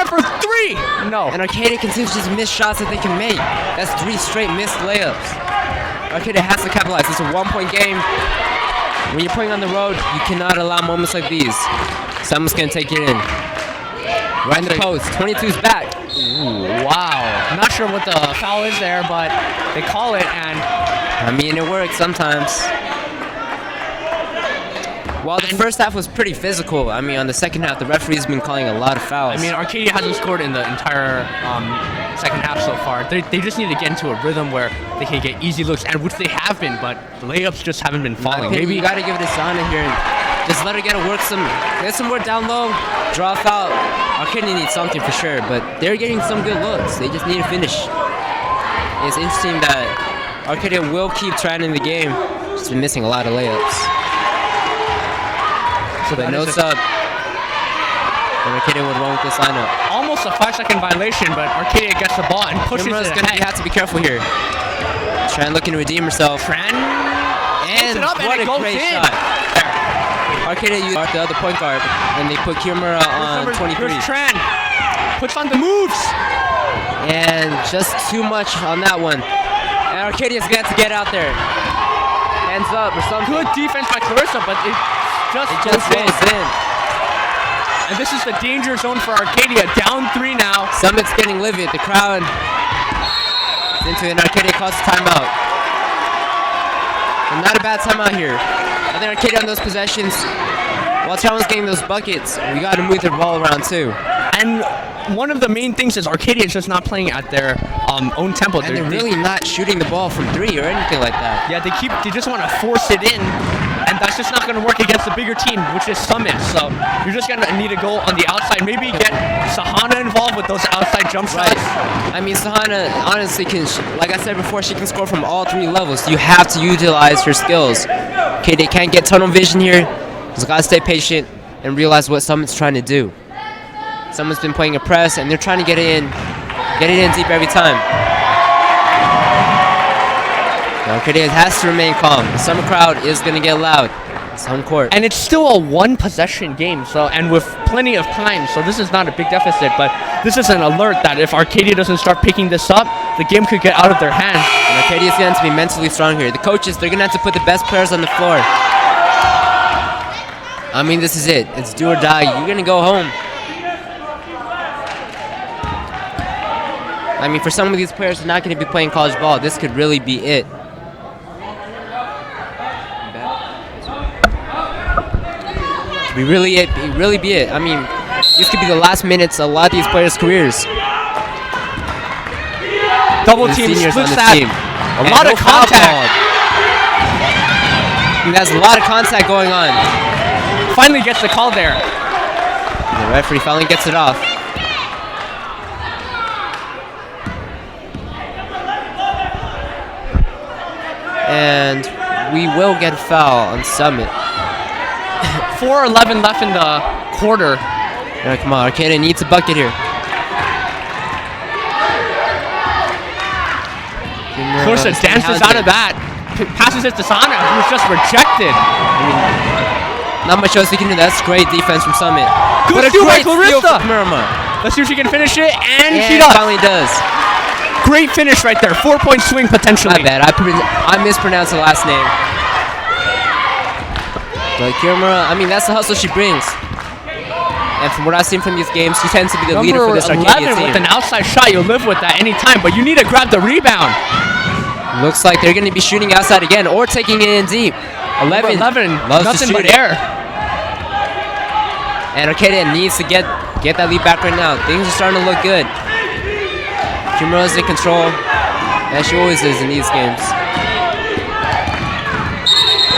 for three. No. And Arcadia continues to just miss shots that they can make. That's 3 straight missed layups. Arcadia has to capitalize. It's a 1-point game. When you're playing on the road, you cannot allow moments like these. Someone's going to take it in. Right in the post. 22's back. Ooh, wow. I'm not sure what the foul is there, but they call it, and I mean, it works sometimes. While the first half was pretty physical, I mean, on the second half, the referee's been calling a lot of fouls. I mean, Arcadia hasn't scored in the entire second half so far. They just need to get into a rhythm where they can get easy looks, and which they have been, but the layups just haven't been falling. Maybe you got to give it to Sana here and just let her get some work down low, draw a foul. Arcadia needs something for sure, but they're getting some good looks. They just need to finish. It's interesting that Arcadia will keep trying in the game. Just been missing a lot of layups. So but no sub. And Arcadia would run with this lineup. Almost a 5-second violation, but Arcadia gets the ball and pushes it ahead. You have to be careful here. Tran looking to redeem herself. Tran and what a great shot. Arcadia used the other point guard, and they put Kimura on 23. Here's Tran. Puts on the moves. And just too much on that one. And Arcadia's got to get out there. Hands up or something. Good defense by Clarissa, but it just goes in. And this is the danger zone for Arcadia. Down 3 now. Summit's getting livid. The crowd is into it, and Arcadia calls a timeout. And not a bad timeout here. I think Arcadia on those possessions, while Chalmers getting those buckets, we got to move the ball around too. And one of the main things is Arcadia is just not playing at their own tempo. And they're really not shooting the ball from 3 or anything like that. Yeah, they just want to force it in, and that's just not going to work against the bigger team, which is Summit. So you're just going to need to go on the outside. Maybe get Sahana involved with those outside jump shots. Right. I mean, Sahana honestly can, like I said before, she can score from all 3 levels. You have to utilize her skills. Okay, they can't get tunnel vision here. Just got to stay patient and realize what Summit's trying to do. Someone's been playing a press, and they're trying to get it in deep every time. Arcadia has to remain calm. The Summer crowd is going to get loud. It's home court. And it's still a 1-possession game, and with plenty of time, so this is not a big deficit, but this is an alert that if Arcadia doesn't start picking this up, the game could get out of their hands. And Arcadia's going to have to be mentally strong here. The coaches, they're going to have to put the best players on the floor. I mean, this is it. It's do or die. You're going to go home. I mean, for some of these players who are not going to be playing college ball, this could really be it. It really be it. I mean, this could be the last minutes of a lot of these players' careers. Double team splits that. A lot of contact. I mean, there's a lot of contact going on. Finally gets the call there. The referee finally gets it off. And we will get a foul on Summit. 4:11 left in the quarter. All right, come on, Arcadia needs a bucket here. Clarissa dances out of that. Passes it to Sana, who's just rejected. I mean, not much else we can do. That's great defense from Summit. Good steal by Clarissa. Let's see if she can finish it, and she does. Finally does. Great finish right there. 4-point swing potentially. My bad. I mispronounced the last name. But Kimura, I mean, that's the hustle she brings. And from what I've seen from these games, she tends to be the leader for this Arcadia team. With an outside shot, you'll live with that anytime, but you need to grab the rebound. Looks like they're going to be shooting outside again or taking it in deep. 11 loves nothing to shoot but air. And Arcadia needs to get that lead back right now. Things are starting to look good. Kimura's in control, as she always is in these games.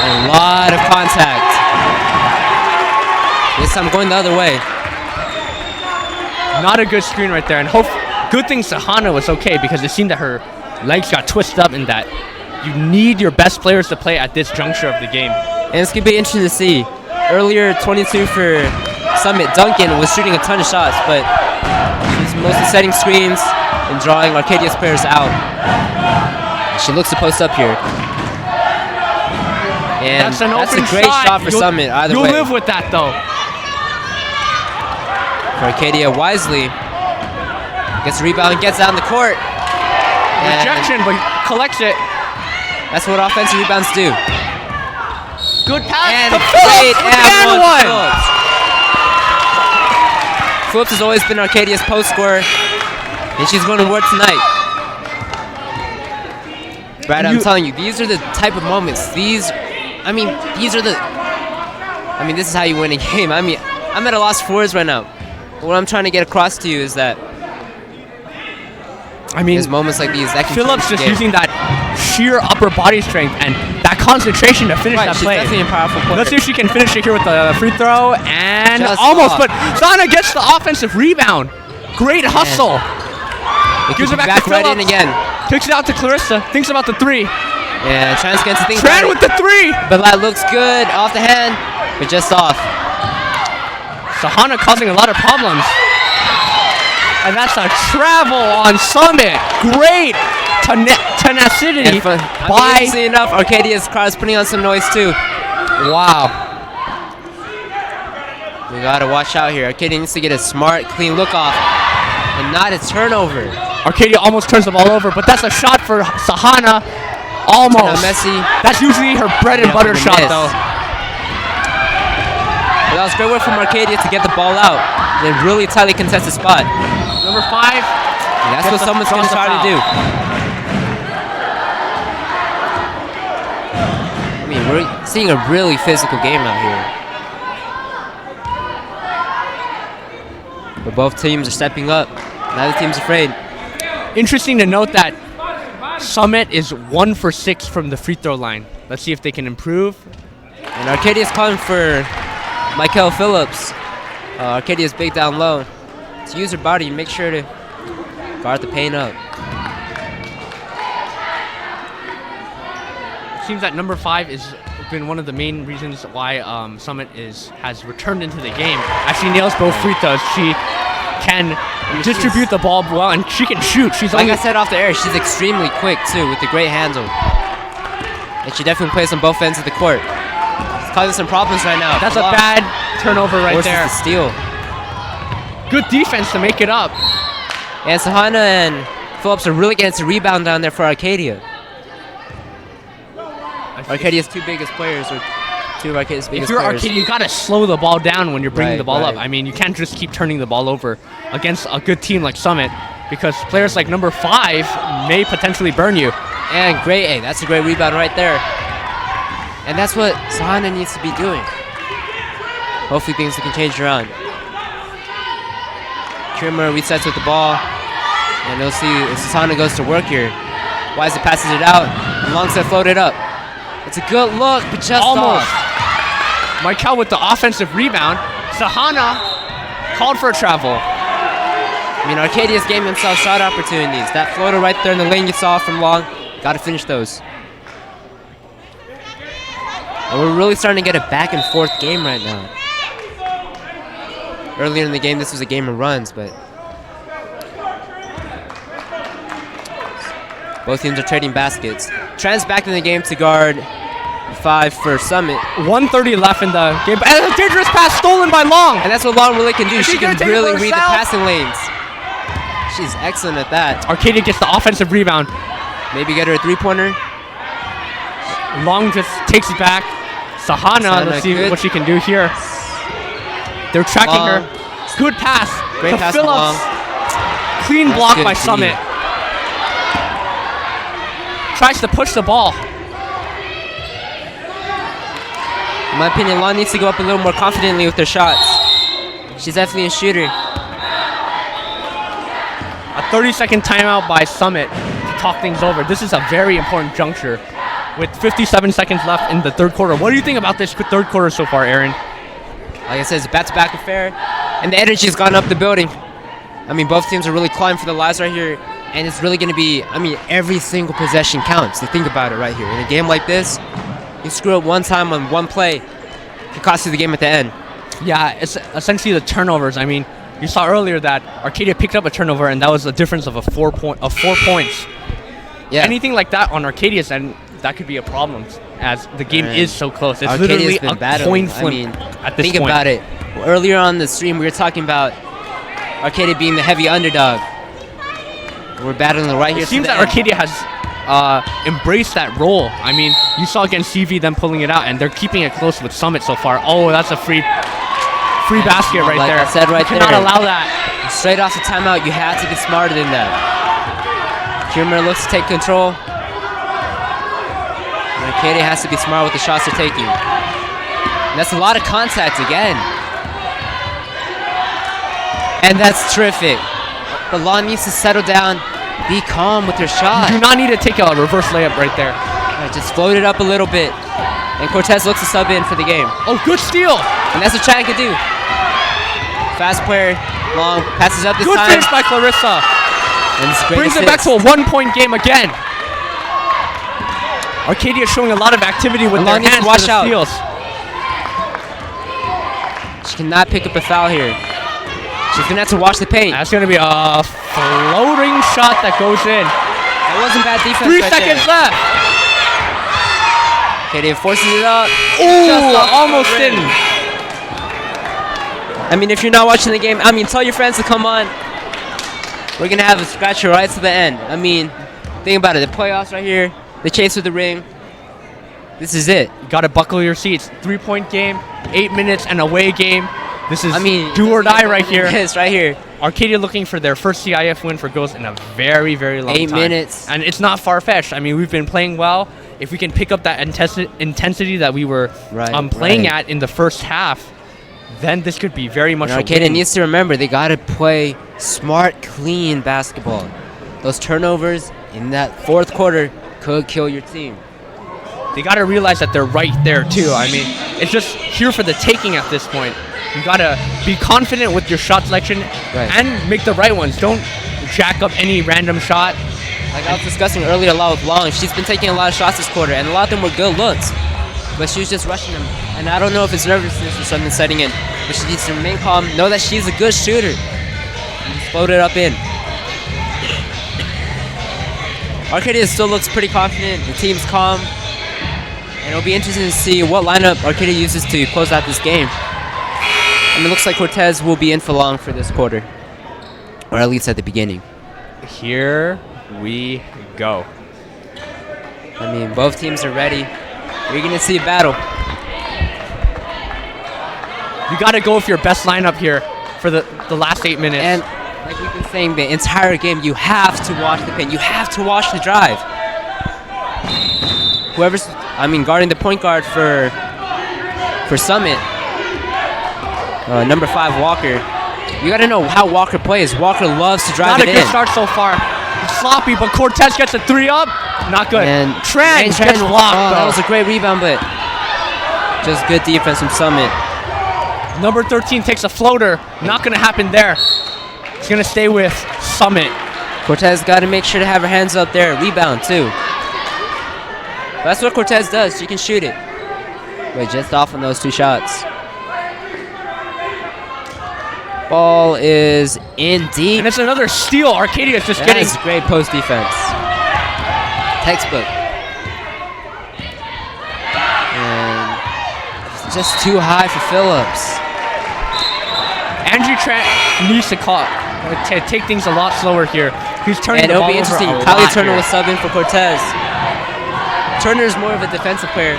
And a lot of contact. This time going the other way. Not a good screen right there, and good thing Sahana was okay because it seemed that her legs got twisted up in that. You need your best players to play at this juncture of the game. And it's going to be interesting to see. Earlier, 22 for Summit. Duncan was shooting a ton of shots, but she's mostly setting screens and drawing Arcadia's players out. She looks to post up here. And that's a great shot for Summit, either way. You'll live with that, though. For Arcadia, wisely, Gets the rebound and gets out on the court. Rejection, but collects it. That's what offensive rebounds do. Good pass And to Phillips with and one. Phillips has always been Arcadia's post scorer, and she's going to work tonight. Brad, I'm telling you, these are the type of moments. This is how you win a game. I mean, I'm at a loss for words right now. But what I'm trying to get across to you is that there's moments like these that can Phillips just using that sheer upper body strength and that concentration to finish that play. She's definitely a powerful player. Let's see if she can finish it here with the free throw and Just almost. off. But Sana gets the offensive rebound. Great hustle. Gives it back right in again. Kicks it out to Clarissa. Thinks about the three. Yeah, trying to get to think Tran with the three. But that looks good off the hand, but just off. Sahana causing a lot of problems. And that's a travel on Summit. Great tenacity by... Interestingly enough, Arcadia's crowd is putting on some noise too. Wow. We gotta watch out here. Arcadia needs to get a smart, clean look off and not a turnover. Arcadia almost turns the ball over, but that's a shot for Sahana. Almost. Messy. That's usually her bread and butter shot, though. But that was great work from Arcadia to get the ball out in a really tightly contested spot. Number 5. And that's what someone's going to try to do. I mean, we're seeing a really physical game out here. But both teams are stepping up. Neither team's afraid. Interesting to note that Summit is 1 for 6 from the free throw line. Let's see if they can improve. And Arcadia's calling for Michael Phillips. Arcadia's big down low. To use her body and make sure to guard the paint up. It seems that number 5 has been one of the main reasons why Summit has returned into the game. As she nails both free throws, she can distribute the ball well, and she can shoot. She's like I said off the air, she's extremely quick too with the great handle. And she definitely plays on both ends of the court. It's causing some problems right now. That's a bad turnover right there. The steal. Good defense to make it up. And Sahana and Phillips are really getting to rebound down there for Arcadia. Arcadia's two biggest players, or two of Arcadia's biggest players. If you're Arcadia, you gotta slow the ball down when you're bringing the ball up. I mean, you can't just keep turning the ball over against a good team like Summit, because players like number 5 may potentially burn you. And that's a great rebound right there. And that's what Sahana needs to be doing. Hopefully things can change around. Trimmer resets with the ball, and we'll see if Sahana goes to work here. Wise passes it out, and Longset floated up. It's a good look, but just almost off. Michael with the offensive rebound. Sahana called for a travel. I mean, Arcadia's game themselves shot opportunities. That floater right there in the lane you saw from Long, got to finish those. And we're really starting to get a back and forth game right now. Earlier in the game, this was a game of runs, but both teams are trading baskets. Tran's back in the game to guard 5 for Summit. 1:30 left in the game. And a dangerous pass stolen by Long. And that's what Long really can do. She can really read the passing lanes. She's excellent at that. Arcadia gets the offensive rebound. Maybe get her a three-pointer. Long just takes it back. Sahana, let's see what she can do here. They're tracking her. Good pass. Great pass to Phillips. Clean block by Summit. Tries to push the ball. In my opinion, Long needs to go up a little more confidently with her shots. She's definitely a shooter. A 30-second timeout by Summit to talk things over. This is a very important juncture with 57 seconds left in the third quarter. What do you think about this third quarter so far, Aaron? Like I said, it's a back-to-back affair, and the energy's gone up the building. I mean, both teams are really clawing for the lives right here, and it's really going to be, I mean, every single possession counts. You think about it right here. In a game like this, you screw up one time on one play, it can cost you the game at the end. Yeah, it's essentially the turnovers. I mean, you saw earlier that Arcadia picked up a turnover, and that was a difference of 4 points. Yeah. Anything like that on Arcadia's end, that could be a problem, as the game is so close. It's Arcadia's literally a coin flip at this point. Think about it. Earlier on the stream, we were talking about Arcadia being the heavy underdog. We're battling right here. It seems that Arcadia has embraced that role. I mean, you saw against CV them pulling it out, and they're keeping it close with Summit so far. Oh, that's a free basket right there. Like I said right there. Cannot allow that. Straight off the timeout, you have to be smarter than that. Kiermer looks to take control. And Arcadia has to be smart with the shots they're taking. And that's a lot of contact again. And that's terrific. But Law needs to settle down. Be calm with your shot. You do not need to take a reverse layup right there. Right, just float it up a little bit. And Cortez looks to sub in for the game. Oh, good steal. And that's what Chad can do. Fast player, Long passes up this good time. finish by Clarissa. And brings it back to a 1-point game again. Arcadia showing a lot of activity with their hands watch for the out. steals. She cannot pick up a foul here. She's going to have to watch the paint. That's going to be a floating shot that goes in. That wasn't bad defense. 3 seconds left. Arcadia forces it up. Ooh, almost didn't. I mean, if you're not watching the game, I mean, tell your friends to come on. We're going to have a scratcher right to the end. I mean, think about it. The playoffs right here. The chase with the ring. This is it. You got to buckle your seats. 3-point game, 8 minutes, and away game. This is do or die right here. Yes, right here. Arcadia looking for their first CIF win for girls in a very, very long time. 8 minutes. And it's not far-fetched. I mean, we've been playing well. If we can pick up that intensity that we were playing at in the first half, then this could be very much a Arcadia win. needs to remember they got to play smart, clean basketball. Those turnovers in that fourth quarter could kill your team. They got to realize that they're right there, too. I mean, it's just here for the taking at this point. You got to be confident with your shot selection and make the right ones. Don't jack up any random shot. Like I was discussing earlier a lot with Long, she's been taking a lot of shots this quarter, and a lot of them were good looks. But she was just rushing them. And I don't know if it's nervousness or something setting in, but she needs to remain calm, know that she's a good shooter. And just float it up in. Arcadia still looks pretty confident. The team's calm. And it'll be interesting to see what lineup Arcadia uses to close out this game. And it looks like Cortez will be in for Long for this quarter. Or at least at the beginning. Here we go. I mean, both teams are ready. We're going to see a battle. You got to go with your best lineup here for the last 8 minutes. And like we've been saying the entire game, you have to watch the paint. You have to watch the drive. Whoever's, guarding the point guard for Summit, number 5, Walker. You got to know how Walker plays. Walker loves to drive it in. Not a good start so far. It's sloppy, but Cortez gets a 3 up. Not good. And Tran gets blocked, that was a great rebound, but just good defense from Summit. Number 13 takes a floater. Not going to happen there. It's going to stay with Summit. Cortez got to make sure to have her hands up there. Rebound, too. That's what Cortez does. She can shoot it. But just off on those 2 shots. Ball is in deep. And it's another steal. Arcadia is just getting... That's great post defense. Textbook. And it's just too high for Phillips. Andrew Trent needs to take things a lot slower here. He's turning the ball over a lot. And it'll be interesting. Kylie Turner will sub in for Cortez. Turner is more of a defensive player,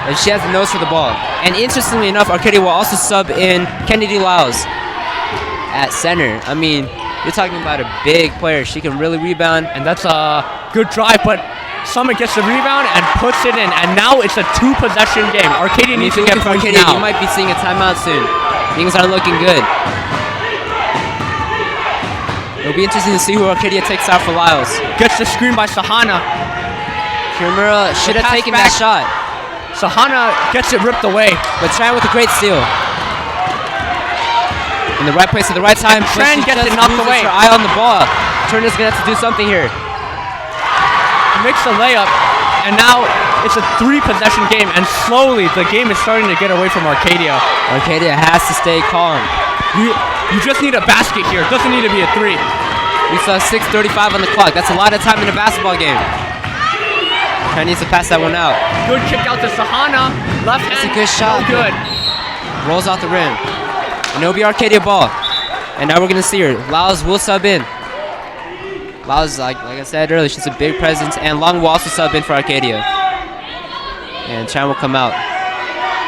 and she has the nose for the ball. And interestingly enough, Arcadia will also sub in Kennedy Lyles at center. I mean, you're talking about a big player. She can really rebound. And that's a good drive, but Summit gets the rebound and puts it in. And now it's a 2-possession game. Arcadia needs to get points now. You might be seeing a timeout soon. Things aren't looking good. It'll be interesting to see who Arcadia takes out for Lyles. Gets the screen by Sahana. Kimura should have taken that shot. Sahana gets it ripped away. But Tran with a great steal. In the right place at the right time. Tran gets it knocked away. Her eye on the ball. Turner's going to have to do something here. Makes the layup. And now it's a 3-possession game. And slowly the game is starting to get away from Arcadia. Arcadia has to stay calm. You just need a basket here. It doesn't need to be a 3. We saw 6:35 on the clock. That's a lot of time in a basketball game. Tran needs to pass that one out. Good kick out to Sahana. Left hand. That's a good shot. No good. Rolls off the rim. And it'll be Arcadia ball. And now we're going to see her. Lyles will sub in. Lao's, like I said earlier, she's a big presence. And Long will also sub in for Arcadia. And Chan will come out.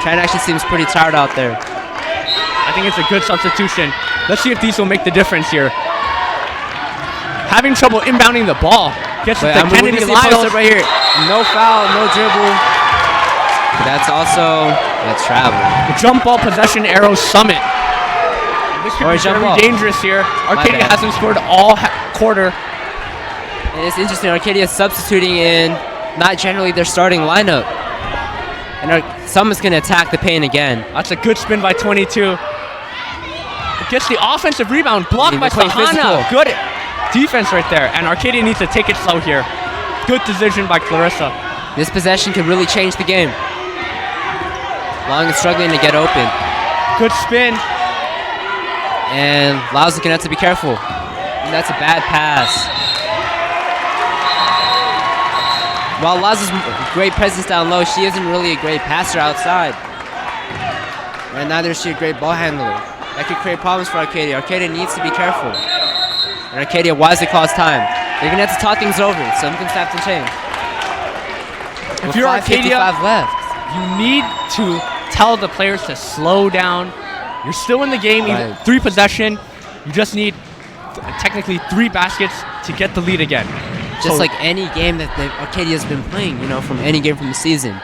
Chan actually seems pretty tired out there. I think it's a good substitution. Let's see if these will make the difference here. Having trouble inbounding the ball. Gets it to Kennedy Lyles. Right here. No foul, no dribble. That's also a travel. The jump ball possession arrow Summit. This could be very dangerous here. Arcadia hasn't scored all quarter. And it's interesting, Arcadia is substituting in not generally their starting lineup. And Summit's going to attack the paint again. That's a good spin by 22. It gets the offensive rebound, blocked by Sahana. Good defense right there. And Arcadia needs to take it slow here. Good decision by Clarissa. This possession could really change the game. Long is struggling to get open. Good spin. And Lyles is going to have to be careful. And that's a bad pass. While Lyles is a great presence down low, she isn't really a great passer outside. And neither is she a great ball handler. That could create problems for Arcadia. Arcadia needs to be careful. And Arcadia wisely calls time. They're going to have to talk things over. Something's have to change. If you're Arcadia, left. You need to tell the players to slow down. You're still in the game, Right. 3 possession. You just need technically 3 baskets to get the lead again. Just like any game that Arcadia's been playing, you know, from any game from the season.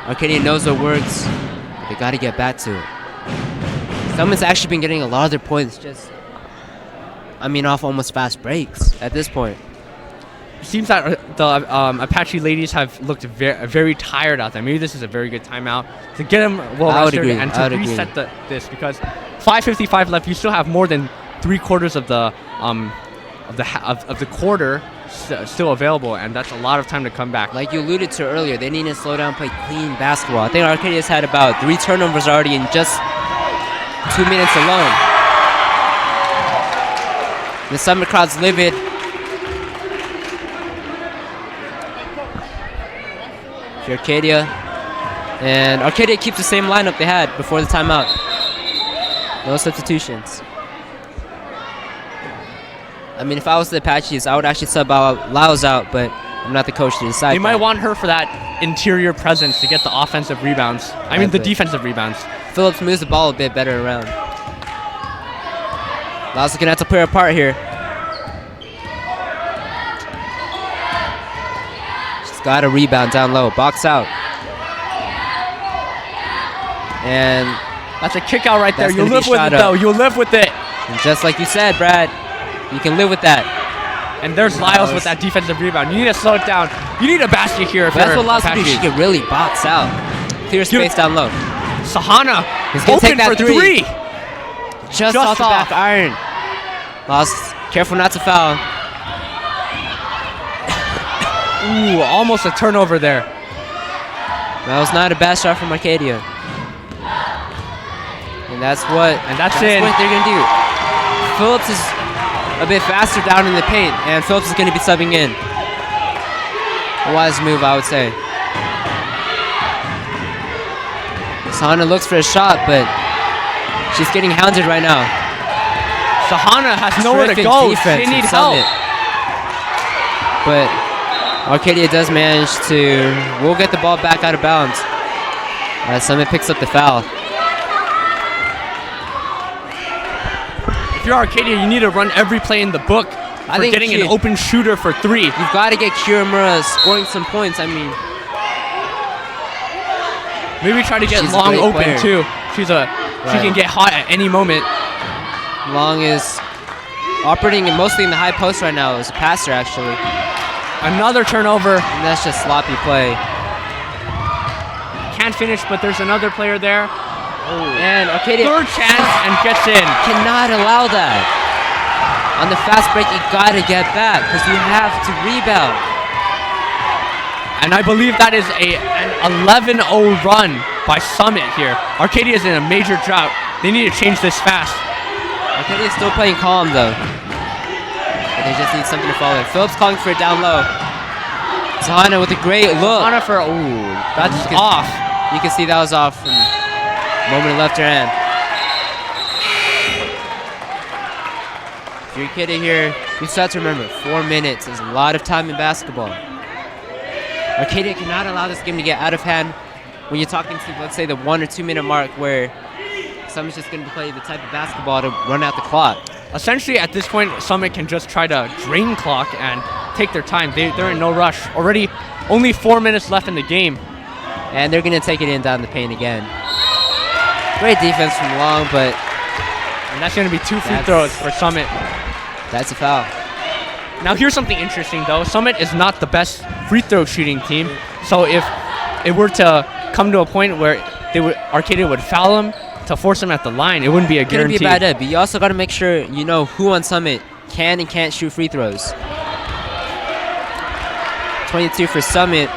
Arcadia knows what works, but they got to get back to it. Someone's actually been getting a lot of their points just, off almost fast breaks at this point. It seems that the Apache ladies have looked very tired out there. Maybe this is a very good timeout to get them well rested and to reset this, because 5:55 left. You still have more than 3/4 of the quarter still available, and that's a lot of time to come back. Like you alluded to earlier, they need to slow down, play clean basketball. I think Arcadia's had about 3 turnovers already in just 2 minutes alone. The Summit crowd's livid. Arcadia, and Arcadia keeps the same lineup they had before the timeout. No substitutions. If I was the Apaches, I would actually sub Lyles out, but I'm not the coach to decide. They might want her for that interior presence to get the offensive rebounds. The defensive rebounds. Phillips moves the ball a bit better around. Lyles is gonna have to play her apart here. Got a rebound down low. Box out. And that's a kick out right there. You'll live with it, though. You'll live with it. And just like you said, Brad, you can live with that. And there's Lyles with that defensive rebound. You need to slow it down. You need a basket here. If that's what Lyles can do. She can really box out. Clear space down low. Sahana is going to take that for 3. Just off the back iron. Lyles, careful not to foul. Ooh, almost a turnover there. That was not a bad shot from Arcadia. And that's what they're gonna do. Phillips is a bit faster down in the paint, and Phillips is gonna be subbing in. A wise move, I would say. Sahana looks for a shot, but she's getting hounded right now. Sahana has nowhere to go. They need help. But Arcadia does manage to. We'll get the ball back out of bounds. Summit picks up the foul. If you're Arcadia, you need to run every play in the book for getting an open shooter for 3. You've got to get Kiramura scoring some points. Maybe try to get Long open too. She can get hot at any moment. Long is operating mostly in the high post right now as a passer, actually. Another turnover. And that's just sloppy play. Can't finish, but there's another player there. And Arcadia. Third chance and gets in. Cannot allow that. On the fast break, you got to get back because you have to rebound. And I believe that is an 11-0 run by Summit here. Arcadia is in a major drought. They need to change this fast. Arcadia is still playing calm, though. But they just need something to follow. Phillips calling for it down low. Sahana with a great look. Sahana that's off. You can see that was off from the moment it left her hand. If you're a kid here, you still have to remember, 4 minutes is a lot of time in basketball. Arcadia cannot allow this game to get out of hand when you're talking to, let's say, the 1 or 2 minute mark where Summit's just going to play the type of basketball to run out the clock. Essentially, at this point, Summit can just try to drain clock and take their time. They're in no rush. Already only 4 minutes left in the game. And they're going to take it in down the paint again. Great defense from Long, but... And that's going to be 2 free throws for Summit. That's a foul. Now here's something interesting though. Summit is not the best free throw shooting team. So if it were to come to a point where Arcadia would foul him to force him at the line, it wouldn't be a guarantee. It's gonna be a bad day, but you also got to make sure you know who on Summit can and can't shoot free throws. 22 for Summit.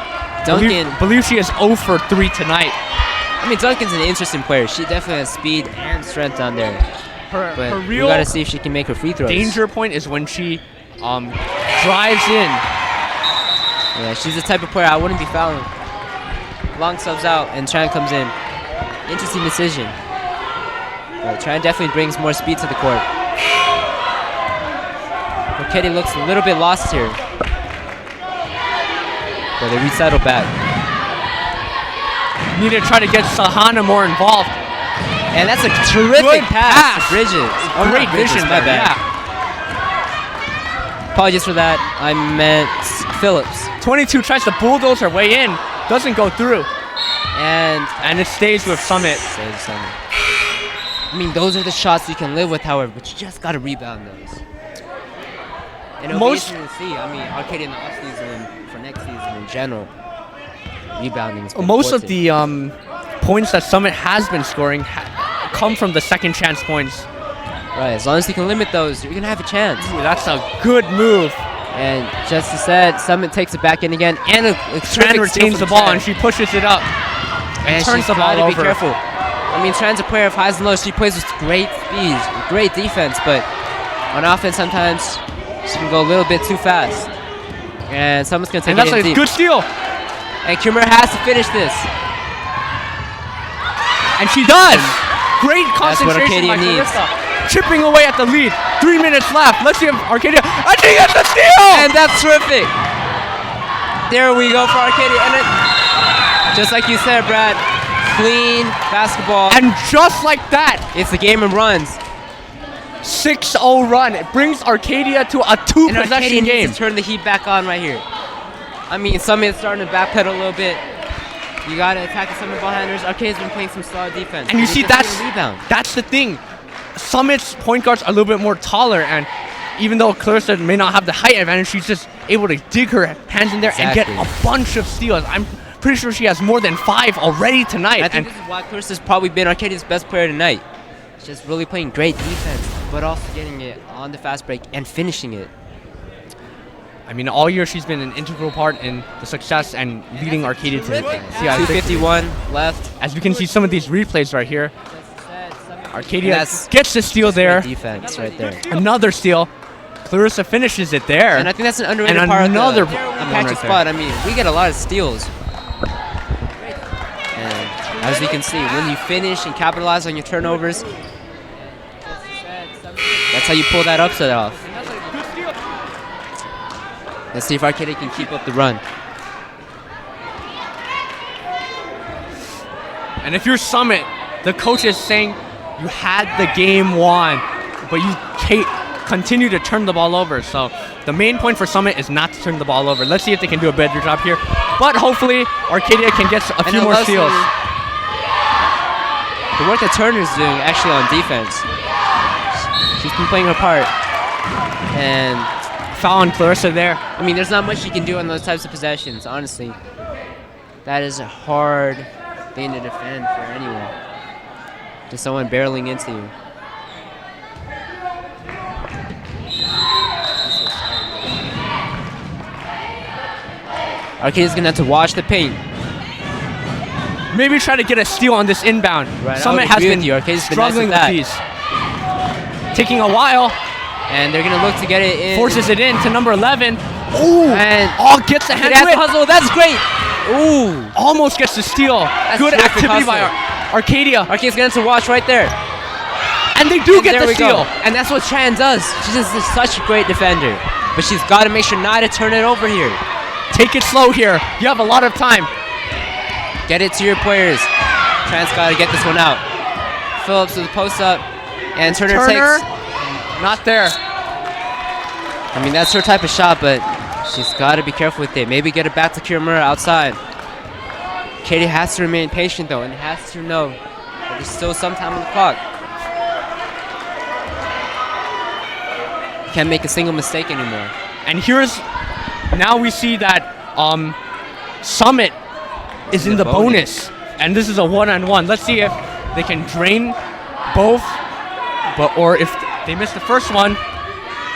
Duncan. Believe she is 0 for 3 tonight. I mean, Duncan's an interesting player. She definitely has speed and strength on there. Her We real gotta see if she can make her free throws. danger point is when she drives in. Yeah, she's the type of player I wouldn't be fouling. Long subs out and Tran comes in. Interesting decision. But Tran definitely brings more speed to the court. Arcadia looks a little bit lost here. But they resettle back. Need to try to get Sahana more involved. And that's a terrific pass. Bridges. Oh, Great not Bridges, vision my there, bad. yeah. Apologies for that. I meant Phillips. 22 tries to bulldoze her way in. Doesn't go through. And it stays with Summit. Saves Summit. I mean, those are the shots you can live with, however, but you just got to rebound those. And it'll be interesting to see. I mean, Arcadia in the offseason and for next season in general, rebounding is Most important. of the points that Summit has been scoring come from the second chance points. Right, as long as you can limit those, you're going to have a chance. Ooh, that's a good move. And just as said, Summit takes it back in again, and a Tran retains the ball and she pushes it up and turns the ball over. Be careful. I mean, Tran's a player of highs and lows. She plays with great speed, great defense, but on offense sometimes she can go a little bit too fast. And Summit's going to take it in deep. And that's a good steal. And Kimura has to finish this. And she does. Great concentration by Arcadia needs. Clarissa. Chipping away at the lead. 3 minutes left. Let's see if Arcadia. And she gets the steal! And that's terrific. There we go for Arcadia. And just like you said, Brad, clean basketball. And just like that, it's the game and runs. 6-0 run. It brings Arcadia to a 2-possession game. Needs to turn the heat back on right here. I mean, Summit's starting to backpedal a little bit. You got to attack the Summit ball handlers. Arcadia's been playing some solid defense. And you see, that's the thing. Summit's point guards are a little bit more taller, and even though Clarissa may not have the height advantage, she's just able to dig her hands in there and get a bunch of steals. I'm pretty sure she has more than 5 already tonight. I think this is why Clarissa's probably been Arcadia's best player tonight. She's just really playing great defense, but also getting it on the fast break and finishing it. I mean, all year she's been an integral part in the success and leading Arcadia to the CIF-SS. 2:51 left. As you can see some of these replays right here. Arcadia gets the steal there. Defense right there. Another steal. Clarissa finishes it there. And I think that's an underrated part of the Apache squad. I mean, we get a lot of steals. And as you can see, when you finish and capitalize on your turnovers, that's how you pull that upset off. Let's see if Arcadia can keep up the run. And if you're Summit, the coach is saying you had the game won, but you continue to turn the ball over. So the main point for Summit is not to turn the ball over. Let's see if they can do a better job here. But hopefully Arcadia can get a few more steals. The work that Turner's doing actually on defense. She's been playing her part. And foul on Clarissa there. I mean, there's not much you can do on those types of possessions, honestly. That is a hard thing to defend for anyone. Just someone barreling into you. Arcadia's gonna have to watch the paint. Maybe try to get a steal on this inbound. Right, Summit has been struggling with these. Taking a while. And they're gonna look to get it in. Forces it in to number 11. Ooh! And gets the hand to hustle. That's great. Ooh! Almost gets the steal. Good activity by Arcadia. Arcadia's gonna have to watch right there. And they do get there the we steal. go. And that's what Tran does. She's just such a great defender. But she's got to make sure not to turn it over here. Take it slow here. You have a lot of time. Get it to your players. Tran's got to get this one out. Phillips with the post up. And Turner takes. Not there. I mean, that's her type of shot, but she's got to be careful with it. Maybe get it back to Kiramura outside. Katie has to remain patient, though, and has to know that there's still some time on the clock. Can't make a single mistake anymore. And now we see that Summit is in the bonus. And this is a one-on-one. Let's see if they can drain both, or if they miss the first one.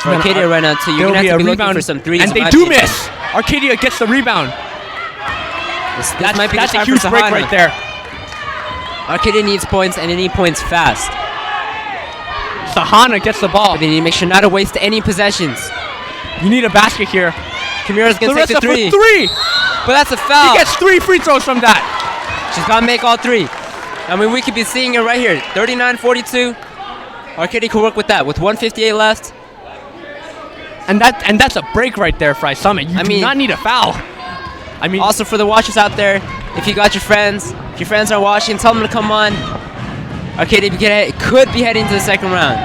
For Arcadia right now, too, you're going to have to be looking for some threes. And they do miss. Arcadia gets the rebound. This might be that's the a time huge for break Sahana. right there. Arcadia needs points, and they need points fast. Sahana gets the ball. But they need to make sure not to waste any possessions. You need a basket here. Kimura's going to take the three. For three. But that's a foul. He gets 3 free throws from that. She's got to make all 3. I mean, we could be seeing it right here. 39-42. Arcadia could work with that. With 1:58 left. And that's a break right there for Summit. You do not need a foul. I mean, also for the watchers out there, if you got your friends, if your friends are watching, tell them to come on. Arcadia could be heading to the second round.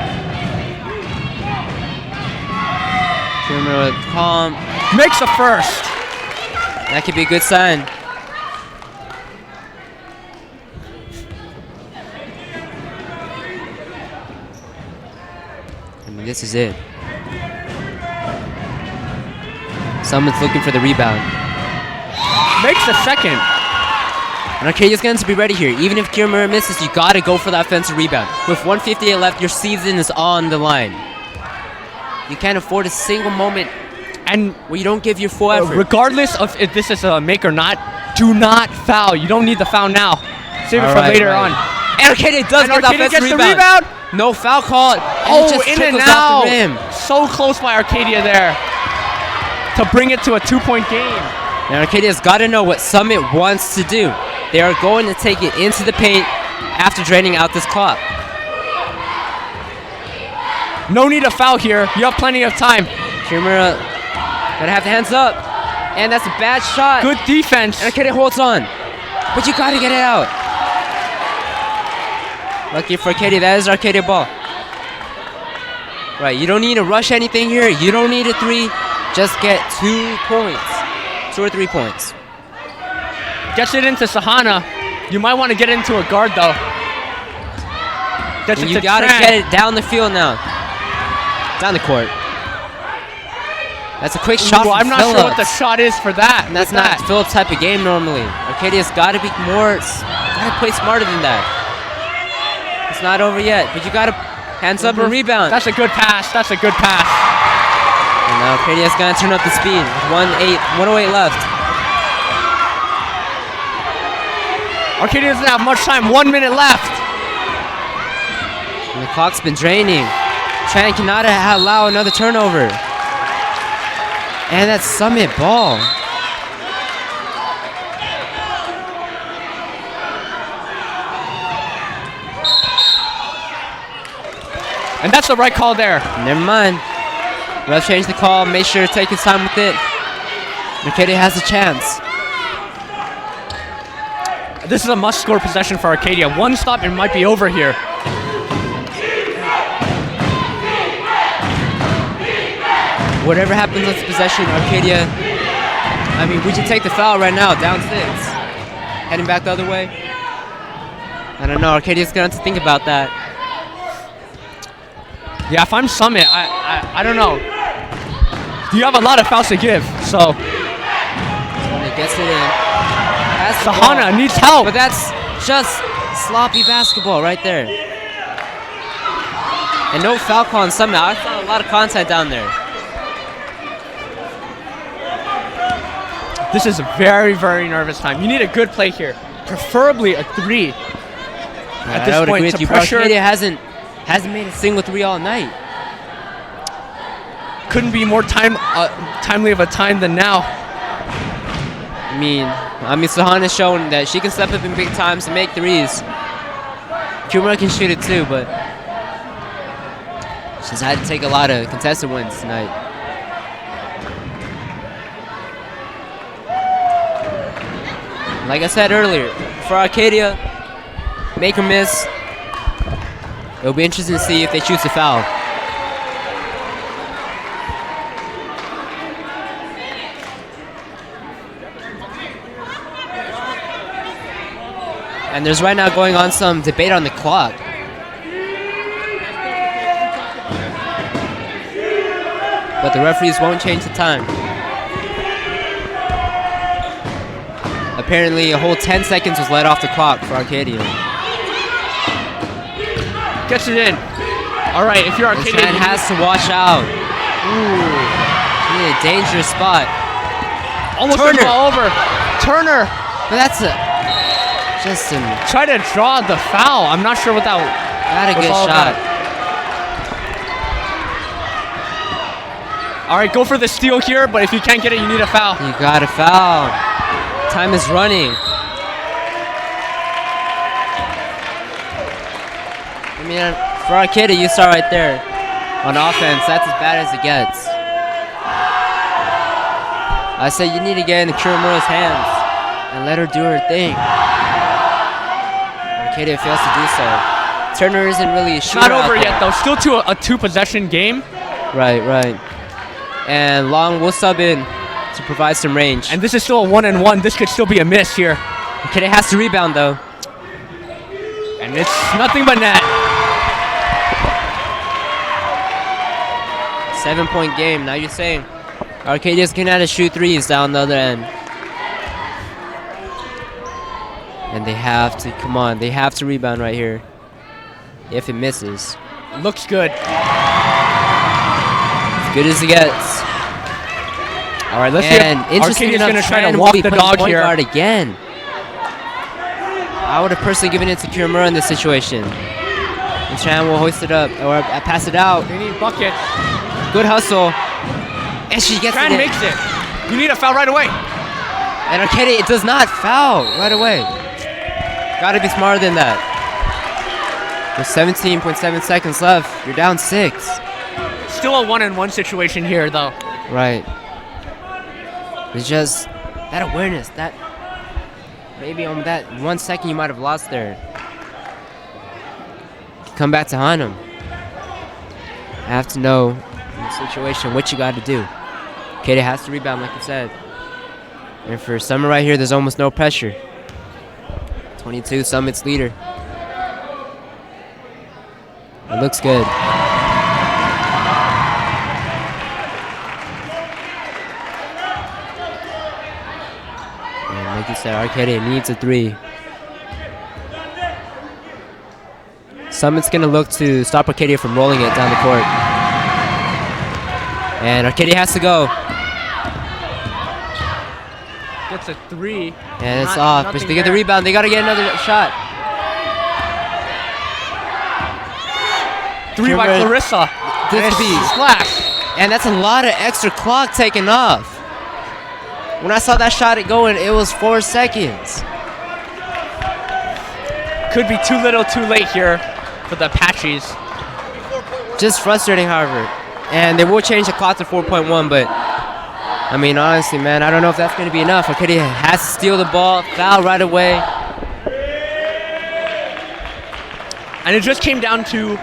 Calm. Makes a first. That could be a good sign. I mean, this is it. Someone's looking for the rebound. Makes the second. And Arcadia's going to be ready here. Even if Kiramura misses, you got to go for that offensive rebound. With 1:58 left, your season is on the line. You can't afford a single moment where you don't give your full effort. Regardless of if this is a make or not, do not foul. You don't need the foul now. Save it for later on. And Arcadia does get the offensive rebound. No foul call. Oh, in and out. So close by Arcadia there to bring it to a 2-point game. Now Arcadia's got to know what Summit wants to do. They are going to take it into the paint after draining out this clock. No need to foul here. You have plenty of time. Kiramura gotta have the hands up. And that's a bad shot. Good defense. And Arcadia holds on. But you gotta get it out. Lucky for Arcadia, that is Arcadia ball. Right, you don't need to rush anything here. You don't need a 3. Just get 2 points. 2 or 3 points. Gets it into Sahana. You might want to get into a guard though. You gotta get it down the field now. Down the court. That's a quick shot. I'm not sure what the shot is for that. And that's not Phillips' type of game normally. Arcadia's gotta be gotta play smarter than that. It's not over yet, but you gotta hands up and rebound. That's a good pass. That's a good pass. And now Arcadia's gonna turn up the speed. 1:08 left. Arcadia doesn't have much time. 1 minute left. And the clock's been draining. Tran cannot allow another turnover. And that's Summit ball. And that's the right call there. Never mind. Ref changed the call. Make sure to take his time with it. Arcadia has a chance. This is a must-score possession for Arcadia. One stop and it might be over here. Whatever happens on this possession, Arcadia, I mean, we should take the foul right now, down 6. Heading back the other way. I don't know, Arcadia's going to have to think about that. Yeah, if I'm Summit, I don't know. You have a lot of fouls to give, so. When he gets it in. Sahana needs help. But that's just sloppy basketball right there. And no foul call on Summit. I saw a lot of contact down there. This is a very, very nervous time. You need a good play here, preferably a 3. At this point, to pressure. Arcadia hasn't made a single 3 all night. Couldn't be more timely of a time than now. I mean, Sahana's shown that she can step up in big times and make 3s. Kiramura can shoot it too, but She's had to take a lot of contested ones tonight. Like I said earlier, for Arcadia, make or miss, it'll be interesting to see if they choose to foul. And there's right now going on some debate on the clock. But the referees won't change the time. Apparently, a whole 10 seconds was let off the clock for Arcadia. Gets it in. All right, if you're Arcadia, Chan has to watch out. Ooh, in a dangerous spot. Almost Turner. the ball over. Turner. But that's just a Try to draw the foul. I'm not sure what that not a was good all shot. about. All right, go for the steal here, but if you can't get it, you need a foul. You got a foul. Time is running. I mean, for Arcadia, you saw right there. On offense, that's as bad as it gets. I said you need to get in Kiramura's hands and let her do her thing. Arcadia fails to do so. Turner isn't really a shooter. Not over yet, though. Still a two-possession game. Right, right. And Long will sub in to provide some range. And this is still a 1-and-1. This could still be a miss here. Arcadia has to rebound, though. And it's nothing but net. 7-point game. Now you're saying Arcadia's going to shoot threes down the other end. And they have to, come on, they have to rebound right here. If it misses. Looks good. As good as it gets. All right, let's see if Arcadia's going to try to walk the dog here. Guard again. I would have personally given it to Kiramura in this situation. And Chan will hoist it up, or pass it out. They need buckets. Good hustle. And she gets Tran it in. makes it. You need a foul right away. And Arcadia, it does not foul right away. Gotta be smarter than that. With 17.7 seconds left, you're down 6. Still a 1-and-1 situation here, though. Right. It's just that awareness, that maybe on that 1 second you might have lost there. Come back to haunt him. I have to know in the situation what you got to do. Arcadia has to rebound, like I said. And for Summer right here, there's almost no pressure. 22, Summit's leader. It looks good. And like you said, Arcadia needs a 3. Summit's going to look to stop Arcadia from rolling it down the court. And Arcadia has to go. Gets a 3. And it's off. But they get the rebound. They got to get another shot. 3 by Clarissa. This could be splash. And that's a lot of extra clock taken off. When I saw that shot going, it was 4 seconds. Could be too little, too late here for the Apaches. Just frustrating, however. And they will change the clock to 4.1, but I mean, honestly, man, I don't know if that's going to be enough. Arcadia has to steal the ball, foul right away. And it just came down to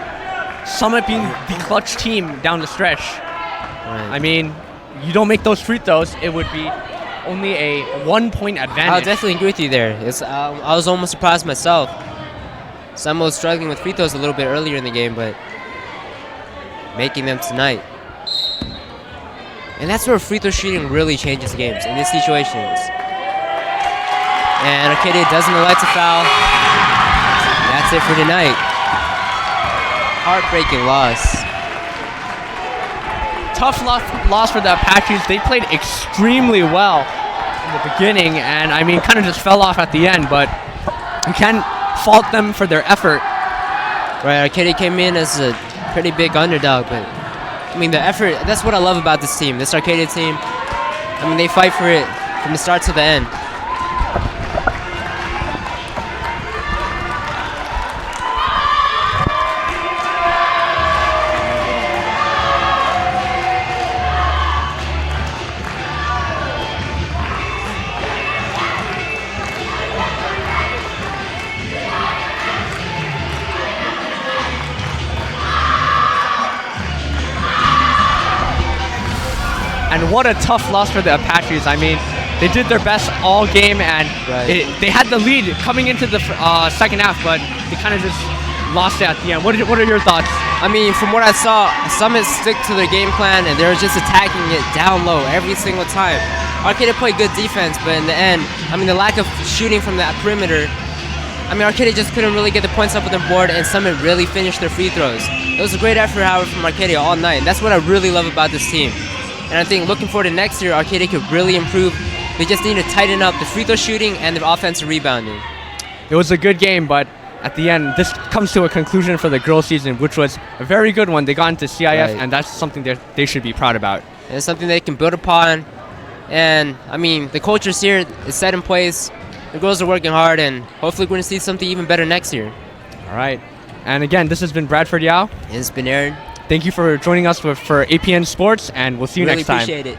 Summit being the clutch team down the stretch. Right. I mean, you don't make those free throws, it would be only a 1-point advantage. I'll definitely agree with you there. I was almost surprised myself. Summit was struggling with free throws a little bit earlier in the game, but making them tonight. And that's where free throw shooting really changes games in these situations. And Arcadia doesn't elect to foul. That's it for tonight. Heartbreaking loss. Tough loss for the Apaches. They played extremely well in the beginning, and I mean, kind of just fell off at the end, but you can't fault them for their effort. Right, Arcadia came in as a pretty big underdog, but I mean, the effort, that's what I love about this team, this Arcadia team. I mean, they fight for it from the start to the end. And what a tough loss for the Apaches. I mean, they did their best all game, and they had the lead coming into the second half, but they kind of just lost it at the end. What are your thoughts? I mean, from what I saw, Summit stick to their game plan, and they were just attacking it down low every single time. Arcadia played good defense, but in the end, I mean, the lack of shooting from that perimeter, I mean, Arcadia just couldn't really get the points up on the board, and Summit really finished their free throws. It was a great effort, however, from Arcadia all night. That's what I really love about this team. And I think looking forward to next year, Arcadia could really improve. They just need to tighten up the free throw shooting and the offensive rebounding. It was a good game, but at the end, this comes to a conclusion for the girls' season, which was a very good one. They got into CIF, and that's something that they should be proud about. And it's something they can build upon. And, I mean, the culture's here. It's set in place. The girls are working hard, and hopefully we're going to see something even better next year. All right. And again, this has been Bradford Yao. It's been Aaron. Thank you for joining us for APN Sports, and we'll see you next time. Really appreciate it.